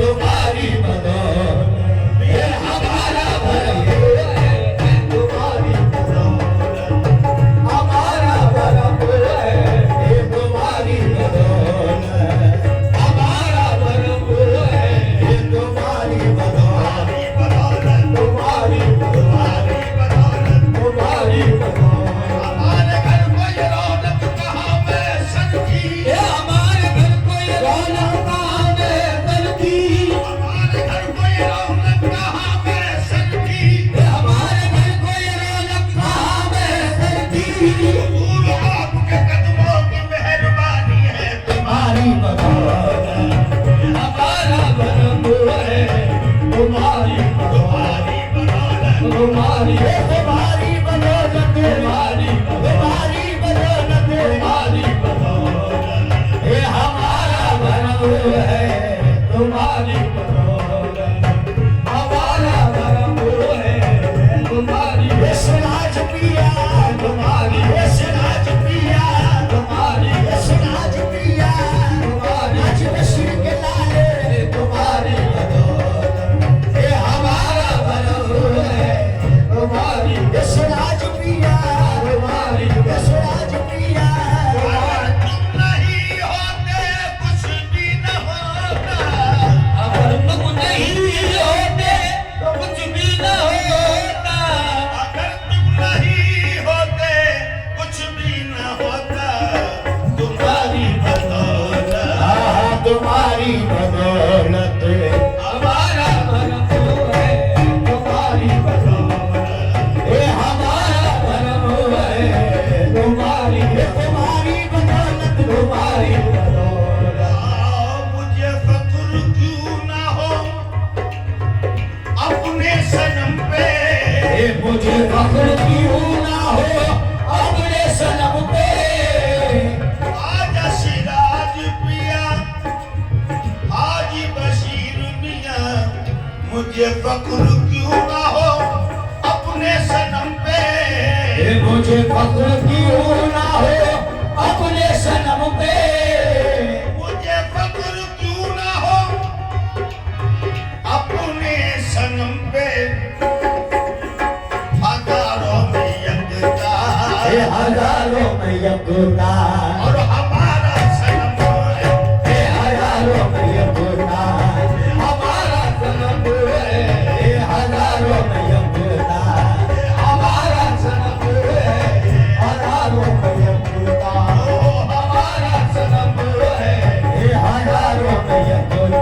तुम्हारी बदौलत ये हमारा भरम है, तुम्हारी बदौलत हमारा भरम है, ये तुम्हारी बदौलत हमारा भरम है, ये तुम्हारी बदौलत तुम्हारी बदौलत तुम्हारी बदौलत हमारे घर को ये रौनक कहाँ में सर की, हमारे घर को ये रौनक कहाँ में सर की, हमारे घर को ये रौनक कहाँ में सर की, हमारे घर को ये रौनक कहाँ में सर की। हुजूर आपके कदमों की मेहरबानी है, तुम्हारी बदौलत हमारा भरम है, तुम्हारी बदौलत तुम्हारी बदौलत तुम्हारी बदौलत तुम्हारी बदौलत ये हमारा भरम है, तुम्हारी बदौलत हमारा भरम है, तुम्हारी सिराज पिया तुम्हारी सिराज पिया तुम्हारी सिराज पिया तुम्हारी आज बशीर के लाले तुम्हारी बदौलत ये हमारा भरम है, तुम्हारी सिराज पिया तुम्हारी सिराज पिया तुम नहीं होते कुछ भी न होता, अगर तुम नहीं होते तो कुछ भी न होता, अगर तुम नहीं होते कुछ भी न होता, तुम्हारी बदौलत तुम्हारी बदौलत हमारा भरम है, तुम्हारी बदौलत ये हमारा भरम है, तुम्हारी बदौलत तुम्हारी बदौलत मुझे फख्र क्यों ना हो अपने सनम पे, मुझे फख्र क्यों ना हो अपने सनम पे, आजा सिराज पिया हाजी बशीर मियां मुझे फख्र क्यों ना हो अपने सनम पे, मुझे फख्र क्यों ना हो अपने सनम पे, मुझे फख्र क्यों ना हो अपने सनम पे, हजारों में यकता हजारों में यकता और हमारा सनम है, हजारों में यकता हमारा सनम है, हजारों में यकता हमारा सनम है, हजारों में यकता हमारा सनम है, हजारों में यकता